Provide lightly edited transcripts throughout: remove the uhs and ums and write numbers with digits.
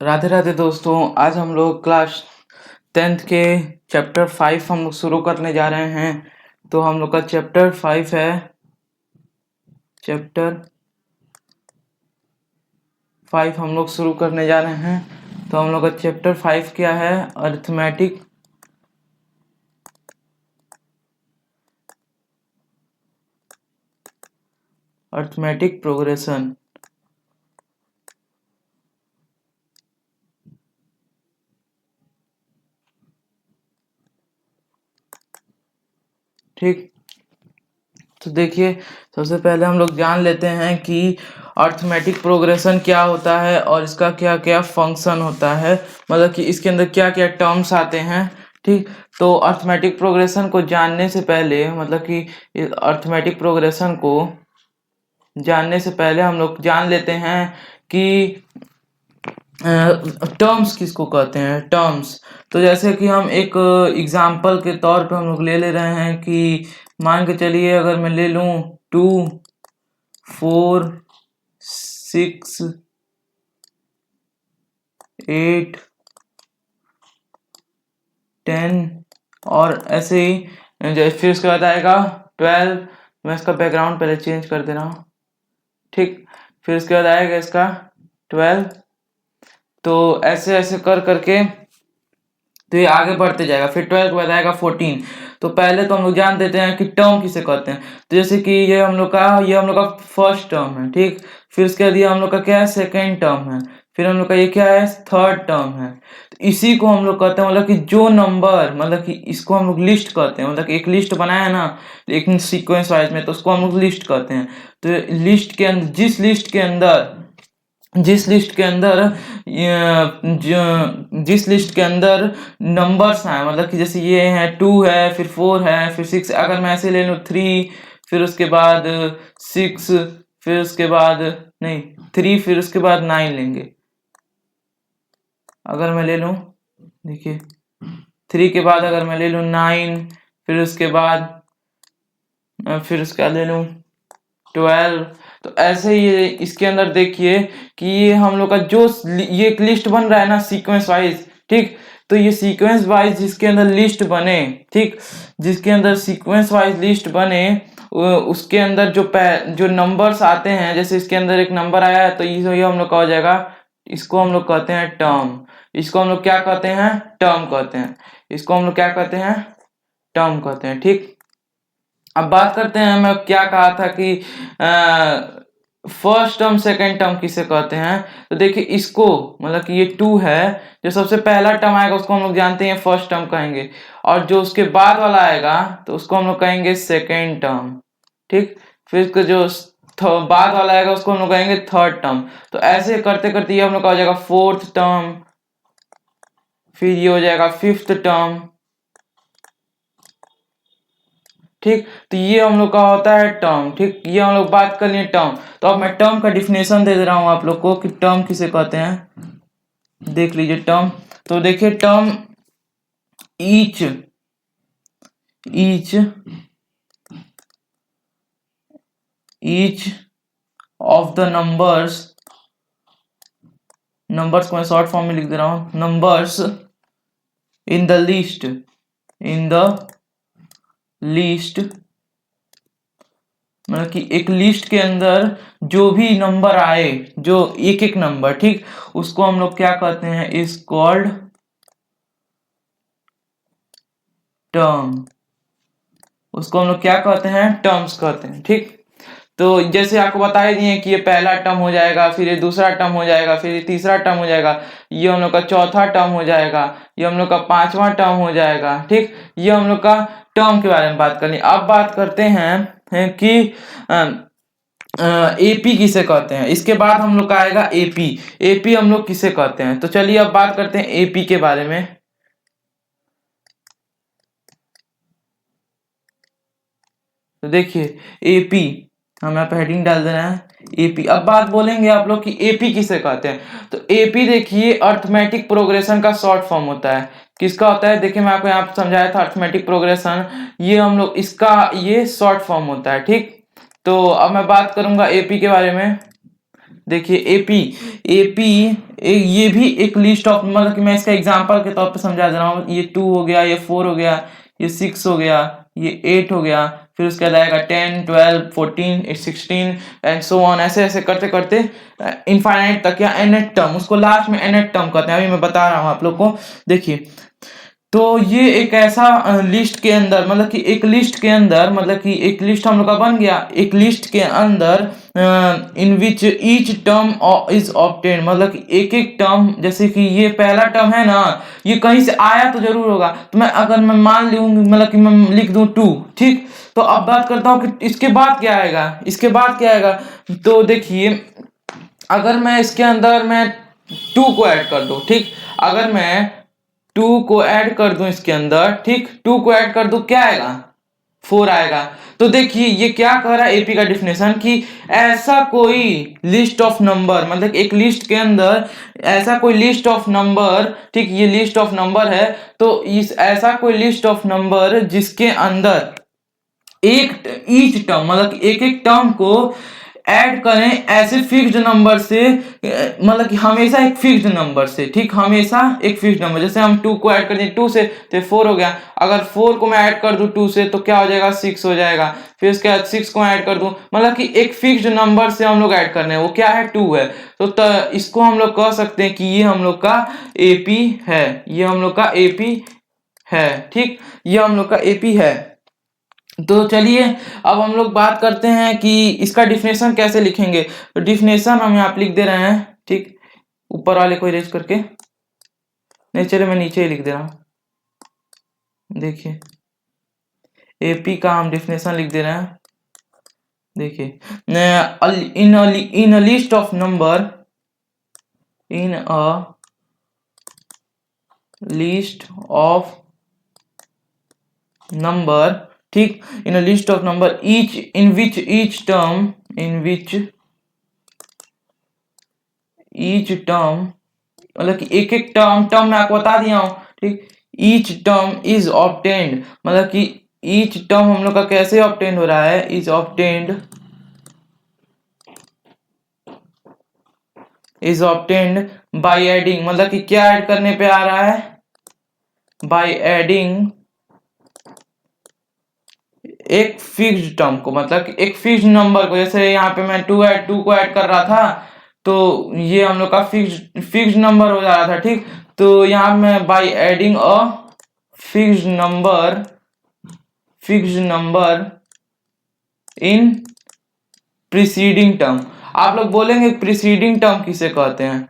राधे राधे दोस्तों। आज हम लोग क्लास 10th के चैप्टर 5 हम लोग शुरू करने जा रहे हैं। तो हम लोग का चैप्टर 5 है, चैप्टर 5 हम लोग शुरू करने जा रहे हैं। तो हम लोग का चैप्टर 5 क्या है? Arithmetic progression. ठीक, तो देखिए, सबसे पहले हम लोग जान लेते हैं कि अरिथमेटिक प्रोग्रेशन क्या होता है और इसका क्या क्या फंक्शन होता है, मतलब कि इसके अंदर क्या क्या टर्म्स आते हैं। ठीक, तो अरिथमेटिक प्रोग्रेशन को जानने से पहले, मतलब कि अरिथमेटिक प्रोग्रेशन को जानने से पहले हम लोग जान लेते हैं कि टर्म्स किसको कहते हैं। टर्म्स, तो जैसे कि हम एक एग्जाम्पल के तौर पे हम लोग ले रहे हैं कि मान के चलिए, अगर मैं ले लूं 2, 4, 6, 8, 10 और ऐसे ही फिर उसके बाद आएगा 12। मैं इसका बैकग्राउंड पहले चेंज कर दे रहा हूँ। ठीक, फिर उसके बाद आएगा इसका 12। तो ऐसे ऐसे कर करके तो ये आगे बढ़ते जाएगा। फिर 12 के बाद आएगा 14। तो पहले तो हम लोग जान देते हैं कि टर्म किसे कहते हैं। तो जैसे कि ये हम लोग का फर्स्ट टर्म है। ठीक, फिर उसके बाद ये हम लोग का क्या है? सेकेंड टर्म है। फिर हम लोग का ये क्या है? थर्ड टर्म है। तो इसी को हम लोग कहते हैं, मतलब कि जो नंबर, मतलब कि इसको हम लोग लिस्ट कहते हैं। मतलब कि एक लिस्ट बनाया ना, एक सीक्वेंस वाइज में, तो उसको हम लोग लिस्ट कहते हैं। तो लिस्ट के अंदर, जिस लिस्ट के अंदर नंबर्स हैं, मतलब कि जैसे ये है 2 है, फिर 4 है, फिर 6। अगर मैं ऐसे ले लूँ 3, फिर उसके बाद 6, फिर उसके बाद नहीं 3, फिर उसके बाद 9 लेंगे। अगर मैं ले लूँ, देखिए 3 के बाद अगर मैं ले लूँ 9, फिर उसके बाद ले लूँ 12। तो ऐसे ही इसके अंदर देखिए कि ये हम लोग का जो ये एक लिस्ट बन रहा है ना, सीक्वेंस वाइज। ठीक, तो ये सीक्वेंस वाइज जिसके अंदर लिस्ट बने, ठीक, जिसके अंदर सीक्वेंस वाइज लिस्ट बने, उसके अंदर जो नंबर्स आते हैं, जैसे इसके अंदर एक नंबर आया है, तो ये हम लोग का हो जाएगा, इसको हम लोग कहते हैं टर्म। इसको हम लोग क्या कहते हैं? टर्म कहते हैं। इसको हम लोग क्या कहते हैं? टर्म कहते हैं। ठीक, अब बात करते हैं, मैं क्या कहा था कि फर्स्ट टर्म सेकेंड टर्म किसे कहते हैं। तो देखिए इसको, मतलब कि ये 2 है, जो सबसे पहला टर्म आएगा उसको हम लोग जानते हैं फर्स्ट टर्म कहेंगे, और जो उसके बाद वाला आएगा तो उसको हम लोग कहेंगे सेकेंड टर्म। ठीक, फिर उसका जो बाद वाला आएगा उसको हम लोग कहेंगे थर्ड टर्म। तो ऐसे करते करते ये हम लोग का हो जाएगा फोर्थ टर्म, फिर ये हो जाएगा फिफ्थ टर्म। ठीक, तो ये हम लोग का होता है टर्म। ठीक, ये हम लोग बात कर लिए टर्म। तो अब मैं टर्म का डिफिनेशन दे रहा हूं आप लोग को कि टर्म किसे कहते हैं। देख लीजिए टर्म। तो देखिए term, each each each of the numbers को मैं शॉर्ट फॉर्म में लिख दे रहा हूं, नंबर्स इन द लिस्ट, मतलब कि एक लिस्ट के अंदर जो भी नंबर आए, जो एक एक नंबर, ठीक, उसको हम लोग क्या कहते हैं? Is called term. उसको हम लोग क्या कहते हैं? टर्म्स कहते हैं। ठीक, तो जैसे आपको बता ही दिए कि ये पहला टर्म हो जाएगा, फिर ये दूसरा टर्म हो जाएगा, फिर ये तीसरा टर्म हो जाएगा, ये हम लोग का चौथा टर्म हो जाएगा, ये हम लोग का पांचवा टर्म हो जाएगा। ठीक, ये हम लोग का टर्म के बारे में बात करनी। अब बात करते हैं कि एपी किसे कहते हैं। इसके बाद हम लोग का आएगा एपी। एपी हम लोग किसे कहते हैं, तो चलिए अब बात करते हैं एपी के बारे में। तो देखिए एपी, हम यहाँ पे हेडिंग डाल देना है एपी। अब बात बोलेंगे आप लोग कि एपी किसे कहते हैं। तो एपी देखिए अरिथमेटिक प्रोग्रेशन का शॉर्ट फॉर्म होता है। किसका होता है? देखिए मैं आपको यहाँ पे समझाया था अरिथमेटिक प्रोग्रेशन, ये हम लोग इसका ये शॉर्ट फॉर्म होता है। ठीक, तो अब मैं बात करूंगा एपी के बारे में। देखिए एपी, एपी ये भी एक लिस्ट ऑफ, मतलब कि मैं इसका एग्जांपल के तौर पे समझा दे रहा हूँ। ये 2 हो गया, ये 4 हो गया, ये 6 हो गया, ये 8 हो गया, फिर उसके बाद आएगा 10, 12, 14, 16 एंड सो ऑन, ऐसे ऐसे करते करते इनफाइनाइट तक, या nth टर्म, उसको लास्ट में nth टर्म कहते हैं। अभी मैं बता रहा हूँ आप लोग को, देखिए। तो ये एक ऐसा लिस्ट के अंदर, मतलब कि एक लिस्ट के अंदर, मतलब कि एक लिस्ट हम लोग का बन गया, एक लिस्ट के अंदर in which each term is obtain, मतलब कि एक एक टर्म, जैसे कि ये पहला टर्म है ना, ये कहीं से आया तो जरूर होगा। तो मैं अगर मैं मान लूँ, मतलब कि मैं लिख दूं 2, ठीक। तो अब बात करता हूँ कि इसके बाद क्या आएगा, इसके बाद क्या आएगा। तो देखिए, अगर मैं इसके अंदर मैं 2 को ऐड कर दूं, ठीक, अगर मैं 2 को ऐड कर दूं इसके अंदर, ठीक, 2 को ऐड कर दूं, क्या आएगा, 4 आएगा। तो देखिए ये क्या कह रहा है एपी का डिफिनेशन, कि ऐसा कोई लिस्ट ऑफ नंबर, मतलब एक लिस्ट के अंदर ऐसा कोई लिस्ट ऑफ नंबर, ठीक, ये लिस्ट ऑफ नंबर है, तो इस ऐसा कोई लिस्ट ऑफ नंबर जिसके अंदर एक ईच टर्म, मतलब एक एक टर्म को ऐड करें ऐसे फिक्स्ड नंबर से, मतलब कि हमेशा एक फिक्स्ड नंबर से, ठीक, हमेशा एक फिक्स्ड नंबर। जैसे हम 2 को ऐड कर दें 2 से तो 4 हो गया, अगर 4 को मैं ऐड कर दूं 2 से तो क्या हो जाएगा, 6 हो जाएगा। फिर उसके बाद 6 को ऐड कर दूं, मतलब कि एक फिक्स्ड नंबर से हम लोग ऐड करने हैं, वो क्या है, 2 है। तो इसको हम लोग कह सकते हैं कि ये हम लोग का एपी है, ये हम लोग का एपी है, ठीक, ये हम लोग का एपी है। तो चलिए अब हम लोग बात करते हैं कि इसका डिफिनेशन कैसे लिखेंगे। तो डिफिनेशन हम यहाँ पे लिख दे रहे हैं, ठीक, ऊपर वाले को इरेज करके, नहीं चलिए मैं नीचे ही लिख दे रहा हूँ। देखिए एपी का हम डिफिनेशन लिख दे रहे हैं। देखिए, in a list of number, in a list of number, ठीक, in a list of number each in which each term, in which each term, मतलब कि एक एक टर्म, टर्म मैं आपको बता दिया हूं, ठीक, ईच टर्म इज ऑब्टेन्ड, मतलब कि ईच टर्म हम लोग का कैसे ऑब्टेन्ड हो रहा है, इज ऑब्टेन्ड बाय एडिंग, मतलब कि क्या ऐड करने पे आ रहा है, बाय एडिंग एक फिक्स्ड टर्म को, मतलब कि एक फिक्स्ड नंबर को। जैसे यहाँ पे मैं 2 को ऐड कर रहा था, तो ये हम लोग का फिक्स्ड नंबर हो जा रहा था, ठीक। तो यहाँ मैं by adding a fixed number in preceding term. आप लोग बोलेंगे प्रीसीडिंग टर्म किसे कहते हैं,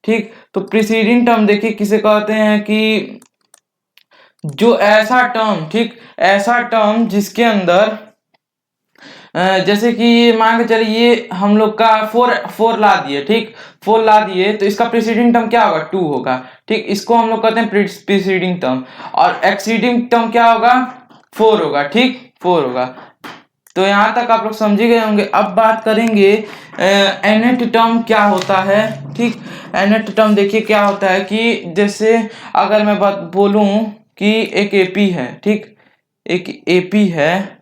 ठीक। तो प्रीसीडिंग टर्म देखिए किसे कहते हैं, कि जो ऐसा टर्म, ठीक, ऐसा टर्म जिसके अंदर जैसे कि ये मान के चलिए ये हम लोग का 4 ला दिए, ठीक, 4 ला दिए, तो इसका प्रीसीडिंग टर्म क्या होगा, 2 होगा, ठीक। इसको हम लोग कहते हैं प्रीसीडिंग टर्म, और एक्सीडिंग टर्म क्या होगा, 4 होगा, ठीक, 4 होगा। तो यहाँ तक आप लोग समझ गए होंगे। अब बात करेंगे nth टर्म क्या होता है, ठीक। nth टर्म देखिए क्या होता है, कि जैसे अगर मैं बात बोलूं कि एक एपी है, ठीक, एक एपी है,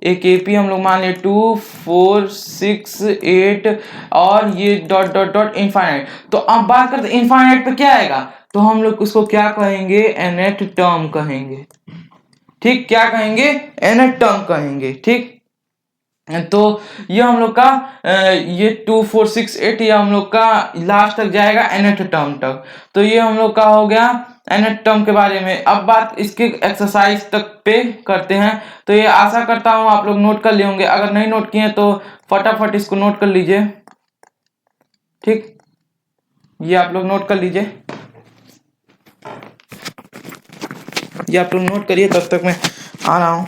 एक एपी हम लोग मान ले 2, 4, 6, 8 और ये डॉट डॉट डॉट इनफाइनाइट। तो अब बात करते हैं इनफाइनाइट पे क्या आएगा, तो हम लोग उसको क्या कहेंगे, nth टर्म कहेंगे, ठीक, क्या कहेंगे, nth टर्म कहेंगे, ठीक। तो ये हम लोग का ये 2, 4, 6, 8 ये हम लोग का लास्ट तक जाएगा nth टर्म तक। तो ये हम लोग का हो गया nth टर्म के बारे में। अब बात इसके एक्सरसाइज तक पे करते हैं। तो ये आशा करता हूँ आप लोग नोट कर लिए होंगे, अगर नहीं नोट किए तो फटाफट इसको नोट कर लीजिए, ठीक, ये आप लोग नोट कर लीजिए, ये आप लोग नोट करिए, तब तक मैं आ रहा हूँ।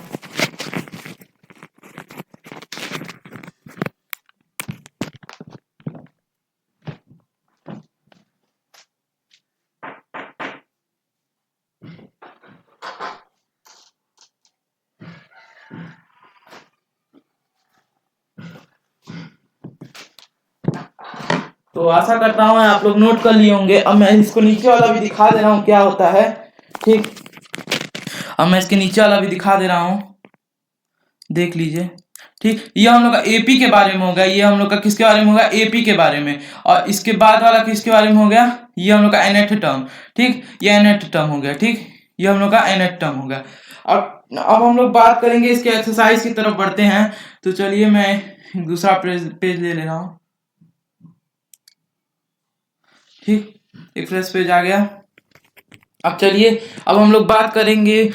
तो आशा करता हूँ आप लोग नोट कर लिए होंगे। अब मैं इसको नीचे वाला भी दिखा दे रहा हूँ क्या होता है, ठीक। अब मैं इसके नीचे वाला भी दिखा दे रहा हूँ, देख लीजिए। ठीक, ये हम लोग का एपी के बारे में हो गया, ये हम लोग का किसके बारे में होगा, एपी के बारे में। और इसके बाद वाला किसके बारे में हो गया, ये हम लोग का nth टर्म। ठीक, ये nth टर्म हो गया। ठीक, ये हम लोग का nth टर्म हो गया। अब हम लोग बात करेंगे इसके एक्सरसाइज की तरफ बढ़ते हैं। तो चलिए मैं दूसरा पेज ले रहा हूँ। ठीक, एक फ्रेश पेज आ गया। अब चलिए, अब हम लोग बात करेंगे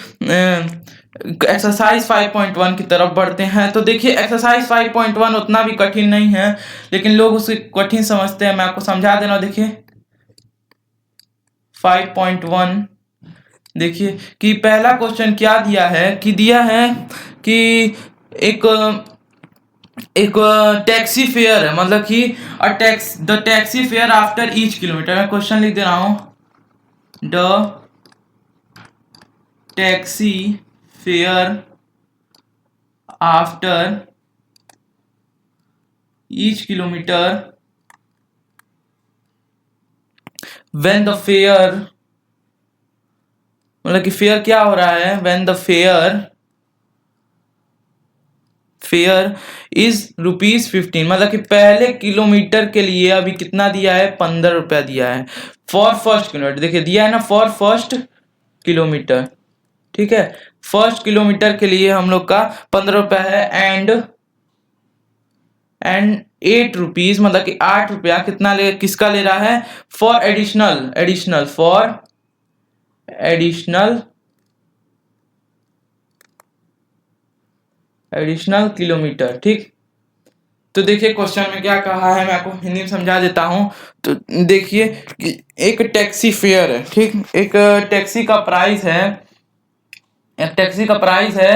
एक्सरसाइज 5.1 की तरफ बढ़ते हैं। तो देखिए एक्सरसाइज 5.1 उतना भी कठिन नहीं है, लेकिन लोग उसे कठिन समझते हैं। मैं आपको समझा दे रहा हूं। देखिए 5.1, देखिए कि पहला क्वेश्चन क्या दिया है, कि दिया है कि एक एक टैक्सी फेयर है, मतलब कि the taxi fare after each kilometre. मैं क्वेश्चन लिख दे रहा हूं, the taxi fare after each kilometre when the fair, मतलब कि फेयर क्या हो रहा है, व्हेन द फेयर इज ₹15, मतलब कि पहले किलोमीटर के लिए अभी कितना दिया है, 15 रुपया दिया है फॉर फर्स्ट किलोमीटर। देखिए दिया है ना, फॉर फर्स्ट किलोमीटर। ठीक है, फर्स्ट किलोमीटर के लिए हम लोग का 15 रुपया है। एंड 8 रुपीज, मतलब कि 8 रुपया कितना ले, किसका ले रहा है, फॉर एडिशनल किलोमीटर। ठीक, तो देखिए क्वेश्चन में क्या कहा है, मैं आपको हिंदी में समझा देता हूं। तो देखिए कि एक टैक्सी फेयर है। ठीक, एक टैक्सी का प्राइस है, एक टैक्सी का प्राइस है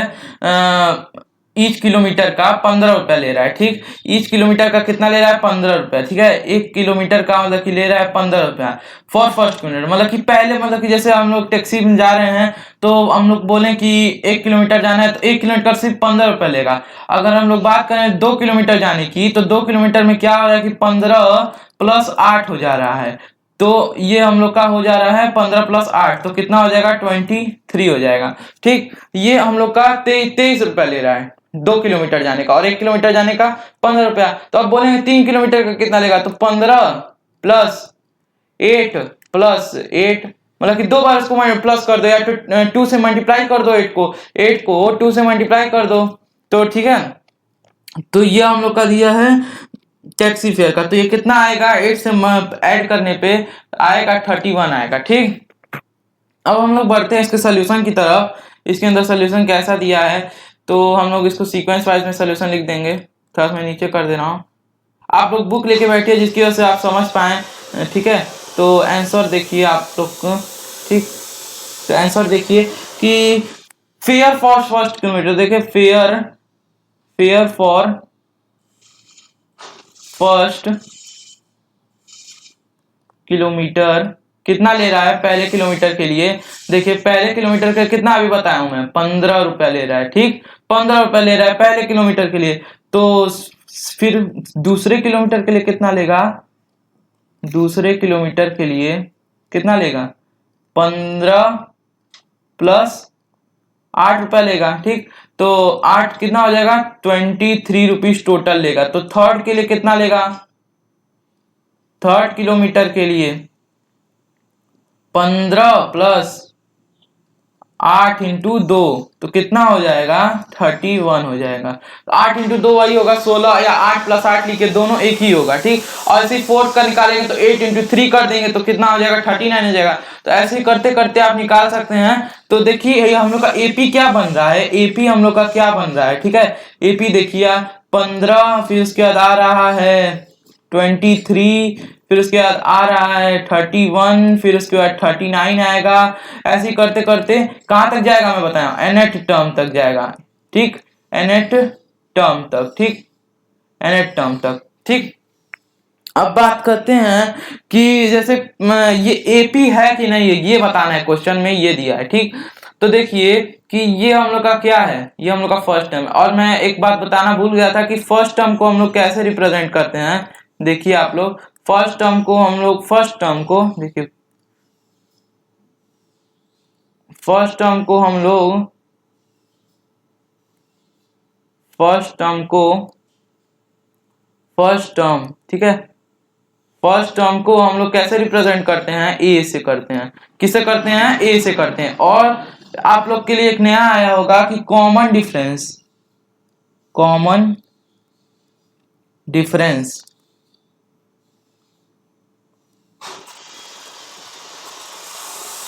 ईच किलोमीटर का 15 रुपया ले रहा है। ठीक, ईच किलोमीटर का कितना ले रहा है, 15 रुपया। ठीक है, एक किलोमीटर का मतलब कि ले रहा है 15 रुपया फॉर फर्स्ट किलोमीटर। मतलब कि पहले, मतलब कि जैसे हम लोग टैक्सी में जा रहे हैं तो हम लोग बोले कि 1 किलोमीटर जाना है तो 1 किलोमीटर सिर्फ 15 रुपया लेगा। अगर हम लोग बात करें 2 किलोमीटर जाने की, तो 2 किलोमीटर में क्या हो रहा है कि 15 + 8 हो जा रहा है। तो ये हम लोग का हो जा रहा है 15 + 8, तो कितना हो जाएगा, 23 हो जाएगा। ठीक, ये हम लोग का 23 रुपया ले रहा है 2 किलोमीटर जाने का, और 1 किलोमीटर जाने का 15 रुपया। तो अब बोलेंगे 3 किलोमीटर का कितना लेगा, तो 15 + 8 मतलब कि 2 बार इसको प्लस कर दो, या 2 से मल्टीप्लाई कर दो 8 को 2 से मल्टीप्लाई कर दो। तो ठीक है, तो ये हम लोग का दिया है टैक्सी फेयर का। तो ये कितना आएगा, 8 से ऐड करने पे आएगा 31 आएगा। ठीक, अब हम लोग बढ़ते हैं इसके सोल्यूशन की तरफ। इसके अंदर सोल्यूशन कैसा दिया है, तो हम लोग इसको सीक्वेंस वाइज में सोल्यूशन लिख देंगे। थोड़ा सा मैं नीचे कर दे रहा हूँ, आप लोग बुक लेके बैठिए जिसकी वजह से आप समझ पाए। ठीक है, तो आंसर देखिए आप लोग को। ठीक, तो आंसर देखिए कि फेयर फॉर फर्स्ट किलोमीटर, देखिए फेयर फॉर फर्स्ट किलोमीटर कितना ले रहा है पहले किलोमीटर के लिए। देखिए पहले किलोमीटर का कितना अभी बताया हूं मैं, 15 रुपया ले रहा है। ठीक, 15 रुपया ले रहा है पहले किलोमीटर के लिए। तो फिर दूसरे किलोमीटर के लिए कितना लेगा, दूसरे किलोमीटर के लिए कितना लेगा, 15 + 8 रुपया लेगा। ठीक, तो 8 कितना हो जाएगा, 23 रुपीज टोटल लेगा। तो थर्ड के लिए कितना लेगा, थर्ड किलोमीटर के लिए 15 + 8 × 2, तो कितना हो जाएगा, 31 हो जाएगा। तो 8 × 2 वही होगा 16, या 8 + 8 लिखे, दोनों एक ही होगा। ठीक, और ऐसे फोर्थ का निकालेंगे तो 8 × 3 कर देंगे तो कितना हो जाएगा, 39 हो जाएगा। तो ऐसे ही करते करते आप निकाल सकते हैं। तो देखिए हम लोग का एपी क्या बन रहा है, एपी हम लोग का क्या बन रहा है। ठीक है, एपी देखिए 15, फिर उसके बाद आ रहा है 23, फिर उसके बाद आ रहा है 31, फिर उसके बाद 39 आएगा। ऐसे ही करते करते कहां तक जाएगा मैं बताया, nth टर्म तक जाएगा। ठीक, nth टर्म तक। ठीक, nth टर्म तक। ठीक, अब बात करते हैं कि जैसे ये एपी है कि नहीं है, ये बताना है, क्वेश्चन में ये दिया है। ठीक, तो देखिए कि ये हम लोग का क्या है, ये हम लोग का फर्स्ट टर्म। और मैं एक बात बताना भूल गया था कि फर्स्ट टर्म को हम लोग कैसे रिप्रेजेंट करते हैं। देखिए आप लोग, फर्स्ट टर्म को हम लोग, फर्स्ट टर्म को देखिए, फर्स्ट टर्म को हम लोग फर्स्ट टर्म, ठीक है, फर्स्ट टर्म को हम लोग कैसे रिप्रेजेंट करते हैं, ए से करते हैं। किससे करते हैं, ए से करते हैं। और आप लोग के लिए एक नया आया होगा कि कॉमन डिफरेंस,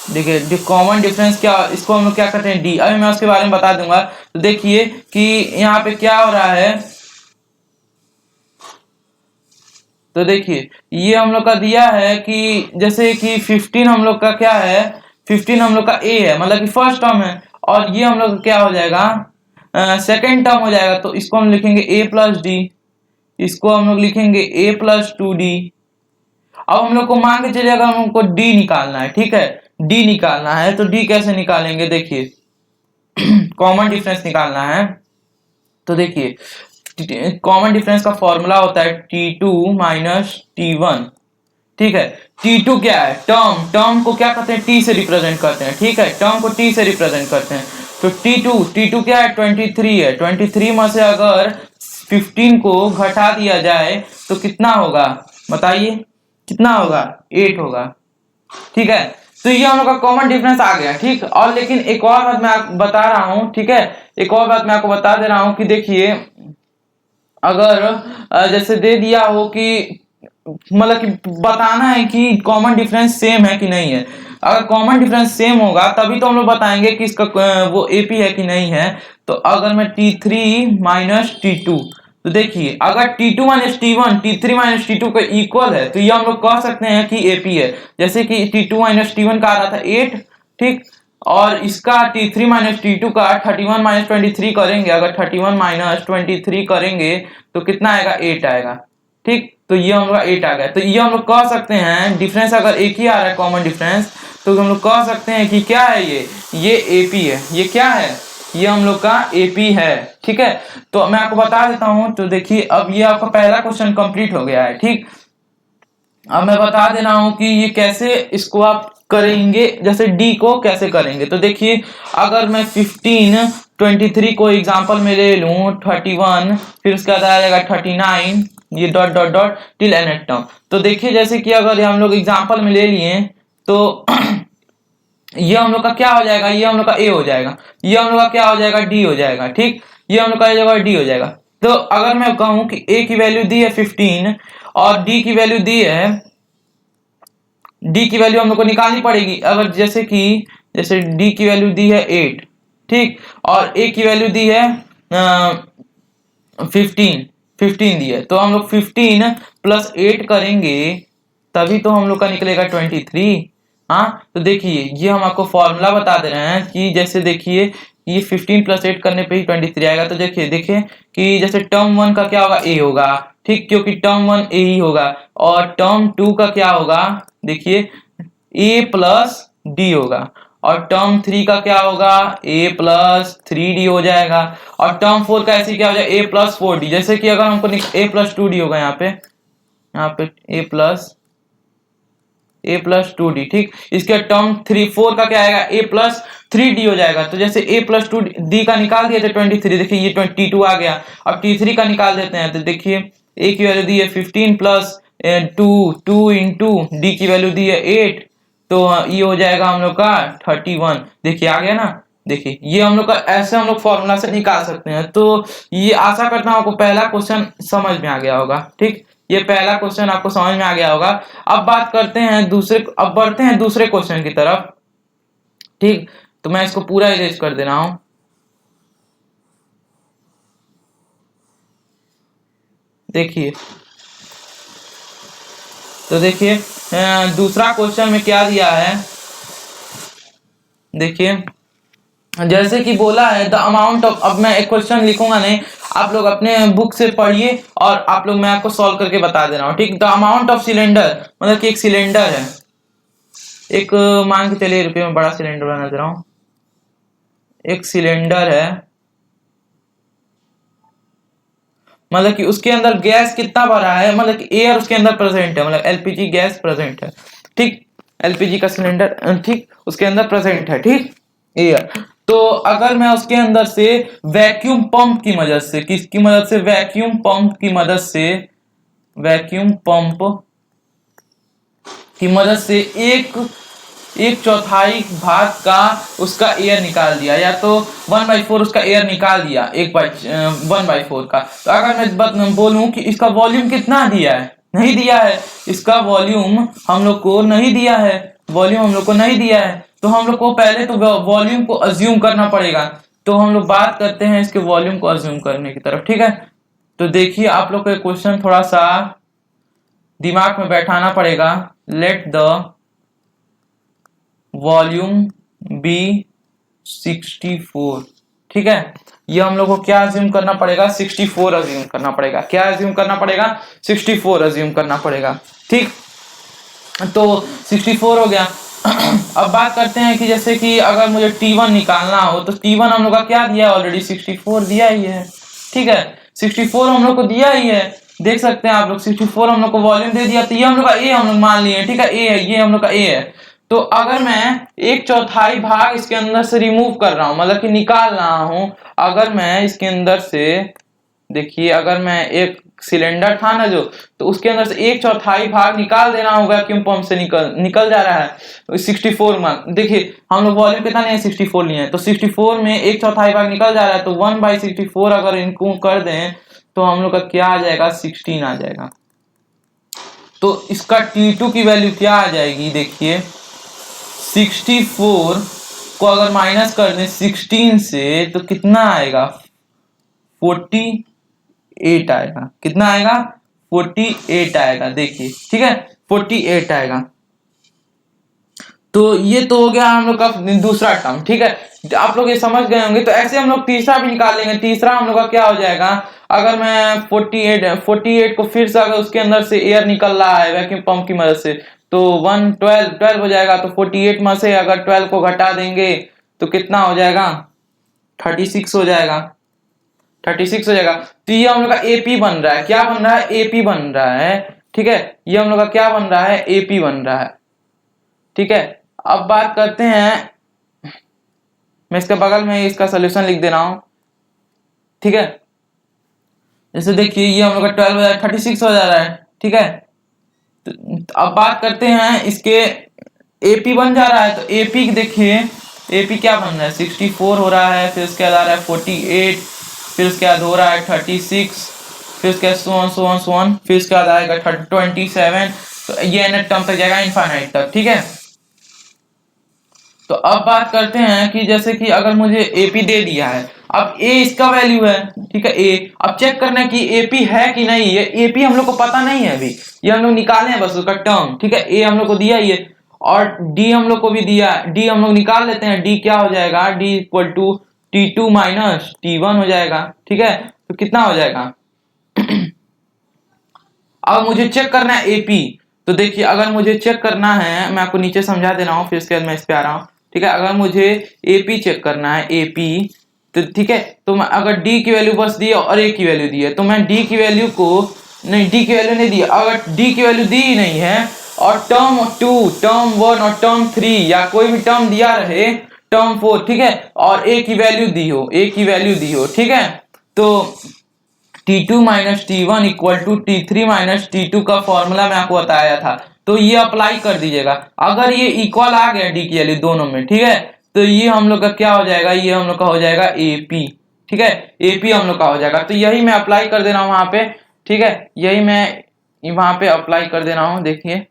देखिए कॉमन डिफरेंस क्या, इसको हम लोग क्या करते हैं, डी। अभी मैं उसके बारे में बता दूंगा। तो देखिए कि यहाँ पे क्या हो रहा है, तो देखिए ये हम लोग का दिया है कि जैसे कि 15 हम लोग का क्या है, 15 हम लोग का ए है, मतलब कि फर्स्ट टर्म है। और ये हम लोग का क्या हो जाएगा, सेकेंड टर्म हो जाएगा। तो इसको हम लिखेंगे ए प्लस डी, इसको हम लोग लिखेंगे ए प्लस 2d। अब हम लोग को मान के चलिए अगर हमको डी निकालना है, ठीक है, डी निकालना है, तो डी कैसे निकालेंगे, देखिए कॉमन डिफरेंस निकालना है। तो देखिए कॉमन डिफरेंस का फॉर्मूला होता है T2 माइनस T1, ठीक है। T2 क्या है, टर्म को क्या करते हैं, T से रिप्रेजेंट करते हैं, ठीक है, टर्म को T से रिप्रेजेंट करते हैं। तो T2 क्या है, 23 है। 23 में से अगर 15 को घटा दिया जाए तो कितना होगा, बताइए कितना होगा, 8 होगा, ठीक है। तो ये हम लोग का कॉमन डिफरेंस आ गया, ठीक। और लेकिन एक और बात मैं आपको बता रहा हूं, ठीक है, एक और बात मैं आपको बता दे रहा हूं कि देखिए अगर जैसे दे दिया हो कि मतलब कि बताना है कि कॉमन डिफरेंस सेम है कि नहीं है। अगर कॉमन डिफरेंस सेम होगा तभी तो हम लोग बताएंगे कि इसका वो एपी है कि नहीं है। तो अगर मैं T3 माइनस T2, तो देखिए अगर T2 minus T1 T3 minus T2 का इक्वल है तो ये हम लोग कह सकते हैं कि एपी है। जैसे कि T2 माइनस T1 का आ रहा था 8, ठीक, और इसका T3 माइनस T2 का 31 माइनस 23 करेंगे, अगर 31 माइनस 23 करेंगे तो कितना आएगा, 8 आएगा, ठीक। तो ये हम लोग का 8 आ गया। तो ये हम लोग कह सकते हैं डिफरेंस अगर एक ही आ रहा है कॉमन डिफरेंस, तो हम लोग कह सकते हैं कि क्या है, ये एपी है। ये क्या है, ये हम लोग का एपी है, ठीक है। तो मैं आपको बता देता हूं। तो देखिए अब ये आपका पहला क्वेश्चन कंप्लीट हो गया है, ठीक। अब मैं बता दे रहा हूं कि ये कैसे इसको आप करेंगे, जैसे डी को कैसे करेंगे। तो देखिए अगर मैं 15 23 को एग्जांपल में ले लूं, 31 फिर उसके बाद आ जाएगा 39, ये dot dot dot till nth term. तो देखिए जैसे कि अगर हम लोग एग्जांपल में ले लिए तो ये हम लोग का क्या हो जाएगा, ये हम लोग का ए हो जाएगा, ये हम लोग का क्या हो जाएगा, डी हो जाएगा, ठीक। ये हम लोग का जगह डी हो जाएगा। तो अगर मैं कहूं कि ए की वैल्यू दी है 15 और डी की वैल्यू दी है, डी की वैल्यू हम लोग को निकालनी पड़ेगी। अगर जैसे डी की वैल्यू दी है 8, ठीक, और ए की वैल्यू दी है 15 दी है, तो हम लोग 15 प्लस 8 करेंगे तभी तो हम लोग का निकलेगा 23। हाँ, तो देखिए ये हम आपको फॉर्मूला बता दे रहे हैं कि जैसे देखिए ये 15 प्लस 8 करने पे ही 23 आएगा। तो देखिए कि जैसे टर्म 1 का क्या होगा, ए होगा, ठीक, क्योंकि टर्म 1 ए ही होगा। और टर्म 2 का क्या होगा, देखिए ए प्लस डी होगा। और टर्म 3 का क्या होगा, ए प्लस 3d हो जाएगा। और टर्म 4 का ऐसे क्या हो जाएगा, ए प्लस 4d। जैसे कि अगर हमको ए प्लस 2d होगा, यहाँ पे ए प्लस 2d, ठीक। इसके टर्म 4 का क्या आएगा, ए प्लस 3d हो जाएगा। तो जैसे ए प्लस 2d का निकाल दिए थे 23, देखिए ये 22 आ गया। अब T3 का निकाल देते हैं। तो देखिए ए की वैल्यू दी है 15 प्लस 2 इंटू डी की वैल्यू दी है 8, तो ये हो जाएगा हम लोग का 31। देखिए आ गया ना। देखिए ये हम लोग का ऐसे हम लोग फॉर्मूला से निकाल सकते हैं। तो ये आशा करता हूं आपको पहला क्वेश्चन समझ में आ गया होगा, ठीक। ये पहला क्वेश्चन आपको समझ में आ गया होगा। अब बात करते हैं अब बढ़ते हैं दूसरे क्वेश्चन की तरफ, ठीक। तो मैं इसको पूरा इरेज कर दे रहा हूं। देखिए तो देखिए दूसरा क्वेश्चन में क्या दिया है, देखिए जैसे कि बोला है द अमाउंट ऑफ, अब मैं एक क्वेश्चन लिखूंगा नहीं, आप लोग अपने बुक से पढ़िए और आप लोग, मैं आपको सॉल्व करके बता दे रहा हूँ, ठीक। द अमाउंट ऑफ सिलेंडर, मतलब कि एक सिलेंडर है, एक मान के चलिए रुपये में बड़ा सिलेंडर बना दे रहा हूँ। एक सिलेंडर है, मतलब कि उसके अंदर गैस कितना भरा है, मतलब कि एयर उसके अंदर प्रेजेंट है, मतलब एलपीजी गैस प्रेजेंट है, ठीक। एलपीजी का सिलेंडर, ठीक, उसके अंदर प्रेजेंट है, ठीक, एयर। तो अगर मैं उसके अंदर से वैक्यूम पंप की मदद से, किसकी मदद से, वैक्यूम पंप की मदद से, वैक्यूम पंप की मदद से एक चौथाई भाग का उसका एयर निकाल दिया, या तो 1/4 उसका एयर निकाल दिया 1/4 का, तो अगर मैं बोलूं कि इसका वॉल्यूम कितना दिया है, नहीं दिया है, इसका वॉल्यूम हम लोग को नहीं दिया है, वॉल्यूम हम लोग को नहीं दिया है, तो हम लोग को पहले तो वॉल्यूम को अज्यूम करना पड़ेगा। तो हम लोग बात करते हैं इसके वॉल्यूम को अज्यूम करने की तरफ, ठीक है। तो देखिए आप लोग का क्वेश्चन थोड़ा सा दिमाग में बैठाना पड़ेगा। लेट द वॉल्यूम बी 64, ठीक है। ये हम लोग को क्या अज्यूम करना पड़ेगा, 64 अज्यूम करना पड़ेगा। क्या अज्यूम करना पड़ेगा, 64 अज्यूम करना पड़ेगा, ठीक। तो 64 हो गया। अब बात करते हैं कि जैसे कि अगर मुझे T1 निकालना हो, तो T1 हम लोग का क्या दिया है, ऑलरेडी 64 दिया ही है, ठीक है। 64 हम लोग को दिया ही है, देख सकते हैं आप लोग, 64 हम लोग को वॉल्यूम दे दिया। तो ये हम लोग का ए हम लोग मान लिए, ठीक है, ए है, ये हम लोग का ए है। तो अगर मैं एक चौथाई भाग इसके अंदर से रिमूव कर रहा हूं, मतलब कि निकाल रहा हूं, अगर मैं इसके अंदर से, देखिए अगर मैं एक सिलेंडर था ना जो, तो उसके अंदर से एक चौथाई भाग निकाल देना होगा, वैक्यूम पंप से निकल जा रहा है 64 में। देखिए हम लोग वॉल्यूम कितना लिए, 64 लिए हैं, तो 64 में एक चौथाई भाग निकल जा रहा है, तो 1/64 अगर इनको कर दें तो हम लोग का क्या आ जाएगा, 16 आ जाएगा। तो इसका T2 की वैल्यू क्या आ जाएगी, देखिए 64 को अगर माइनस कर दें 16 से तो कितना आएगा, 48 आएगा। कितना आएगा, 48 आएगा, देखिए, ठीक है, 48 आएगा। तो ये तो हो गया हम लोग का दूसरा टर्म, ठीक है। आप लोग ये समझ गए होंगे। तो ऐसे हम लोग तीसरा भी निकाल लेंगे। तीसरा हम लोग का क्या हो जाएगा, अगर मैं 48 को फिर से अगर उसके अंदर से एयर निकल रहा है वैक्यूम पंप की मदद से, तो 12 हो जाएगा। तो 48 में से अगर 12 को घटा देंगे तो कितना हो जाएगा, 36 हो जाएगा, 36 हो जाएगा। तो ये हम लोग का एपी बन रहा है, क्या बन रहा है, एपी बन रहा है, ठीक है। ये हम लोग का क्या बन रहा है, एपी बन रहा है, ठीक है। अब बात करते हैं, मैं इसके बगल में इसका सोल्यूशन लिख दे रहा हूं, ठीक है। जैसे देखिए ये हम लोग का 12 हो जाए, 36 हो जा रहा है, ठीक है। तो अब बात करते हैं इसके, एपी बन जा रहा है, तो एपी देखिए एपी क्या बन रहा है, 64 हो रहा है, फिर उसके बाद आ रहा है 48, फिर उसके बाद हो रहा है 36, फिर उसके बाद so on, फिर उसके बाद आएगा 27। तो ये एन टर्म तक जाएगा इनफाइनाइट तक, ठीक है। तो अब बात करते हैं कि जैसे कि अगर मुझे एपी दे दिया है, अब ए इसका वैल्यू है, ठीक है, ए। अब चेक करना है कि एपी है कि नहीं। ये एपी हम लोग को पता नहीं है अभी, ये हम लोग निकाले हैं बस उसका टर्म, ठीक है। ए हम लोग को दिया ये, और डी हम लोग को भी दिया, डी हम लोग निकाल लेते हैं। डी क्या हो जाएगा, D equal to T2 minus T1 हो जाएगा, ठीक है। तो कितना हो जाएगा अब मुझे चेक करना है एपी। तो देखिए अगर मुझे चेक करना है, मैं आपको नीचे समझा दे रहा हूँ, फिर उसके बाद मैं इस पे आ रहा हूँ, ठीक है। अगर मुझे एपी चेक करना है, एपी, तो ठीक है, तो मैं अगर डी की वैल्यू बस दी और ए की वैल्यू दी है, तो मैं डी की वैल्यू को, नहीं डी की वैल्यू नहीं दी, अगर डी की वैल्यू दी ही नहीं है और टर्म 2, टर्म 1 और टर्म 3 या कोई भी टर्म दिया रहे, टर्म 4, ठीक है, और ए की वैल्यू दी हो, ए की वैल्यू दी हो, ठीक है, तो T2 minus T1 equal to T3 minus T2 का फॉर्मूला मैं आपको बताया था, तो ये अप्लाई कर दीजिएगा। अगर ये इक्वल आ गया डी की वैल्यू दोनों में, ठीक है, तो ये हम लोग का क्या हो जाएगा, ये हम लोग का हो जाएगा एपी, ठीक है, एपी हम लोग का हो जाएगा। तो यही मैं अप्लाई कर दे रहा हूं वहां पे, ठीक है, यही मैं वहां पे अप्लाई कर दे रहा हूं। देखिए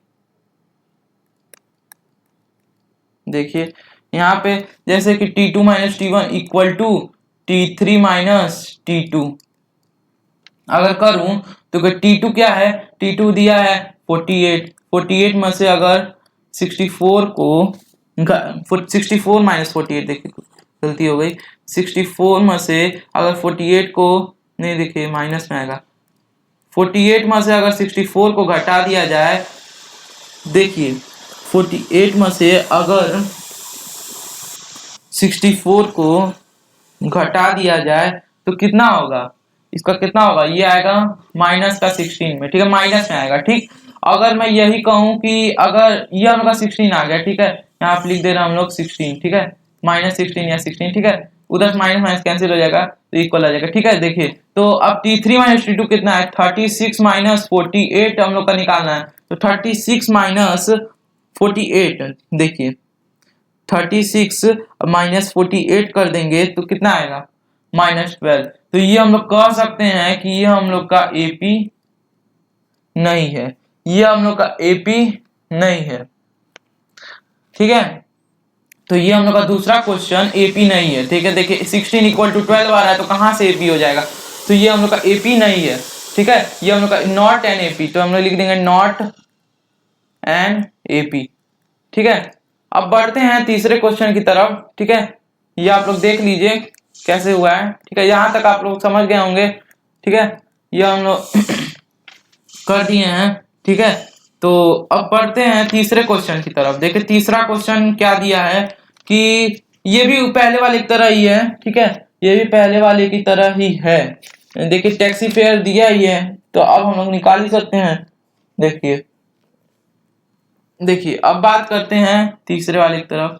देखिए यहाँ पे जैसे कि T2 minus T1 equal to T3 minus T2 अगर करूं तो T2 क्या है, T2 दिया है 48 में से अगर 64 को 64 माइनस 48, देखिए गलती हो गई, 64 में से अगर 48 को, नहीं देखिए माइनस में आएगा, 48 में से अगर 64 को घटा दिया जाए, देखिए 48 में से अगर 64 को घटा दिया जाए तो कितना होगा, इसका कितना होगा, ये आएगा माइनस का 16 में, ठीक है, माइनस में आएगा, ठीक। अगर मैं यही कहूं कि अगर ये हम लोग का 16 आ गया, ठीक है, यहाँ पे लिख दे रहा हम लोग 16, ठीक है, -16 या 16, ठीक है। उधर माइनस माइनस कैंसिल हो जाएगा तो इक्वल आ जाएगा, ठीक है। देखिए तो अब T3 माइनस T2 कितना है, 36 माइनस 48 हम लोग का निकालना है। तो 36 माइनस 48, देखिए 36 माइनस 48 कर देंगे तो कितना आएगा, -12। तो ये हम लोग कह सकते हैं कि ये हम लोग का AP नहीं है, ये हम लोग का AP नहीं है, ठीक है। तो ये हम लोग का दूसरा क्वेश्चन AP नहीं है, ठीक है। देखिए 16 इक्वल टू 12 आ रहा है तो कहाँ से AP हो जाएगा, तो ये हम लोग का AP नहीं है, ठीक है। ये हम लोग का नॉट एन AP, तो हम लोग लिख देंगे नॉट एन AP, ठीक है। अब बढ़ते हैं तीसरे क्वेश्चन की तरफ, ठीक है। ये आप लोग देख लीजिए कैसे हुआ है, ठीक है। यहाँ तक आप लोग समझ गए होंगे, ठीक है। ये हम लोग कर दिए हैं, ठीक है। तो अब बढ़ते हैं तीसरे क्वेश्चन की तरफ। देखिए तीसरा क्वेश्चन क्या दिया है कि ये भी पहले वाले की तरह ही है, ठीक है। ये भी पहले वाले की तरह ही है। देखिए टैक्सी फेयर दिया ही है, तो अब हम लोग निकाल ही सकते हैं। देखिए देखिए अब बात करते हैं तीसरे वाले की तरफ,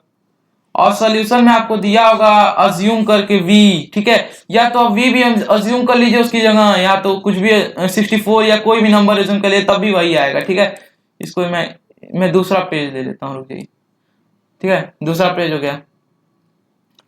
और सॉल्यूशन में आपको दिया होगा अज्यूम करके v, ठीक है। या तो v भी हम अज्यूम कर लीजिए उसकी जगह, या तो कुछ भी 64 या कोई भी नंबर अज्यूम कर लिए तब भी वही आएगा, ठीक है। इसको मैं दूसरा पेज ले लेता हूँ, रुक जाइए, ठीक है। दूसरा पेज हो गया,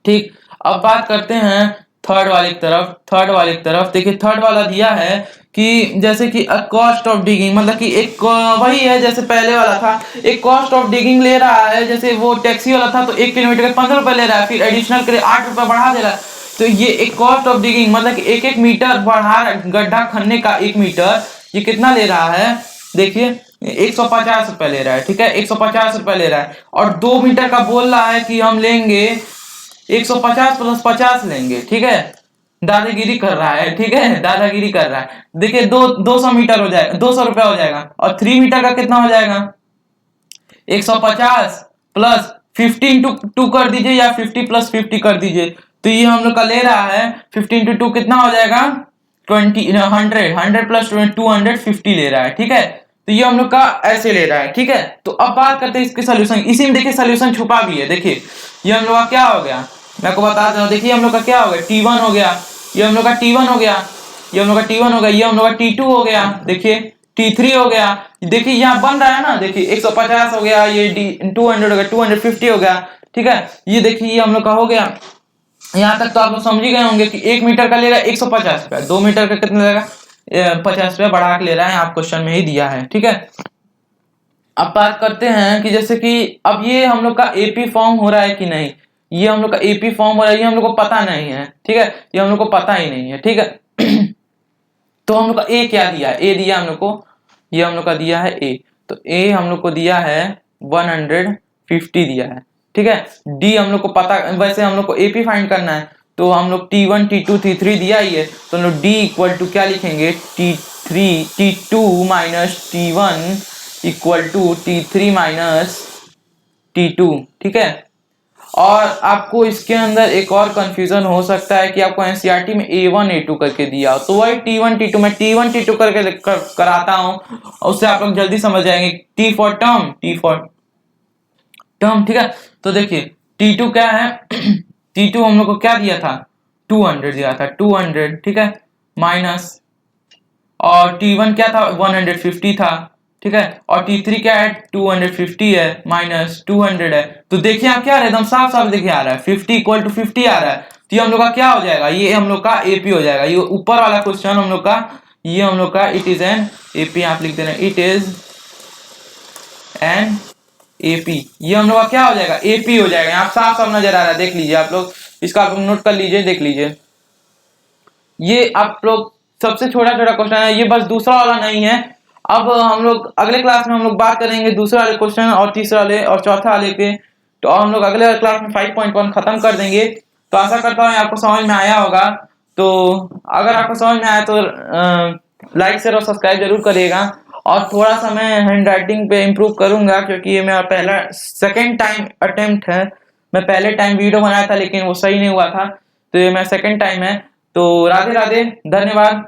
ठीक। अब बात करते हैं थर्ड वाले की तरफ। थर्ड वाले की तरफ देखिए थर्ड वाला दिया है कि जैसे कि कॉस्ट ऑफ डिगिंग, मतलब कि एक वही है जैसे पहले वाला था, एक कॉस्ट ऑफ डिगिंग ले रहा है। जैसे वो टैक्सी वाला था तो 1 किलोमीटर के 15 रुपए ले रहा है, फिर एडिशनल के लिए 8 रुपए बढ़ा दे रहा है। तो ये एक कॉस्ट ऑफ डिगिंग मतलब कि 1-1 मीटर बढ़ा, गड्ढा खनने का 1 मीटर ये कितना ले रहा है, देखिए 150 रुपए ले रहा है, ठीक है। 150 रुपए ले रहा है, और 2 मीटर का बोल रहा है कि हम लेंगे 150 प्लस 50 लेंगे, ठीक है। दादागिरी कर रहा है, ठीक है, दादागिरी कर रहा है। देखिए 200 मीटर हो जाएगा, 200 रुपया हो जाएगा, और 3 मीटर का कितना हो जाएगा, 150 प्लस 50 इंटू 2 कर दीजिए, या 50 प्लस 50 कर दीजिए। तो ये हम लोग का ले रहा है 50 इंटू 2 कितना हो जाएगा, 100 प्लस 250 ले रहा है, ठीक है। तो ये हम लोग का ऐसे ले रहा है, ठीक है। तो अब बात करते हैं इसके सोल्यूशन। इसी में देखिए सोल्यूशन छुपा भी है। देखिए ये हम लोग का क्या हो गया, मैं आपको बता देता हूँ। देखिए हम लोग का क्या हो गया, T1 हो गया, ये हम लोग का T1 हो गया, ये हम लोग का T1 हो गया, ये हम लोग का T2 हो गया, देखिए T3 हो गया। देखिए यहाँ बन रहा है ना, देखिए 150 हो गया, ये 200 हो गया, 250 हो गया, ठीक है। ये देखिए ये हम लोग का हो गया। यहाँ तक तो आप लोग समझ ही गए होंगे कि 1 मीटर का ले रहा है 150 रुपया, 2 मीटर का कितना लेगा 50 रुपया बढ़ा के ले रहा है, आप क्वेश्चन में ही दिया है, ठीक है। अब बात करते हैं कि जैसे कि अब ये हम लोग का AP फॉर्म हो रहा है कि नहीं, ये हम लोग का AP फॉर्म हो रहा है, ये हम लोग को पता नहीं है, ठीक है। ये हम लोग को पता ही नहीं है, ठीक है। तो हम लोग का A क्या दिया है, A दिया हम लोग को, ये हम लोग का दिया है A। तो A हम लोग को दिया है 150 दिया है, ठीक है। D हम लोग को पता, वैसे हम लोग को AP फाइंड करना है, तो हम लोग T1 T2 T3 दिया ही है, तो हम लोग D इक्वल टू क्या लिखेंगे, T2 minus T1 equal to T3 minus T2, ठीक है। और आपको इसके अंदर एक और कंफ्यूजन हो सकता है कि आपको एनसीईआरटी में A1 A2 करके दिया हो, तो वही T1 T2 मैं T1 T2 करके कराता हूँ, उससे आप लोग जल्दी समझ जाएंगे। T for term, T for term, ठीक है। तो देखिए T2 क्या है, T2 हम लोग को क्या दिया था, 200 दिया था, 200, ठीक है, माइनस, और T1 क्या था, 150 था, ठीक है। और T3 क्या है, 250 है, माइनस 200 है। तो देखिए आप क्या आ रहा है, एकदम साफ साफ देखिए आ रहा है 50 इक्वल टू 50 आ रहा है। तो ये हम लोग का क्या हो जाएगा, ये हम लोग का AP हो जाएगा। ये ऊपर वाला क्वेश्चन हम लोग का, ये हम लोग का इट इज एन AP, आप लिख देना इट इज एन AP। ये हम लोग का क्या हो जाएगा, AP हो जाएगा। यहाँ साफ साफ नजर आ रहा है, देख लीजिए आप लोग, इसका आप लोग नोट कर लीजिए, देख लीजिए। ये आप लोग सबसे छोटा छोटा क्वेश्चन है, ये बस दूसरा वाला नहीं है। अब हम लोग अगले क्लास में हम लोग बात करेंगे दूसरे वाले क्वेश्चन और तीसरे वाले और चौथा वाले के, तो हम लोग अगले क्लास में 5.1 खत्म कर देंगे। तो आशा करता हूँ आपको समझ में आया होगा। तो अगर आपको समझ में आया तो लाइक शेयर और सब्सक्राइब जरूर करिएगा। और थोड़ा सा मैं हैंड राइटिंग पे इम्प्रूव करूंगा, क्योंकि ये मेरा पहला सेकेंड टाइम अटेम्प्ट है। मैं पहले टाइम वीडियो बनाया था लेकिन वो सही नहीं हुआ था, तो ये मेरा सेकेंड टाइम है। तो राधे राधे, धन्यवाद।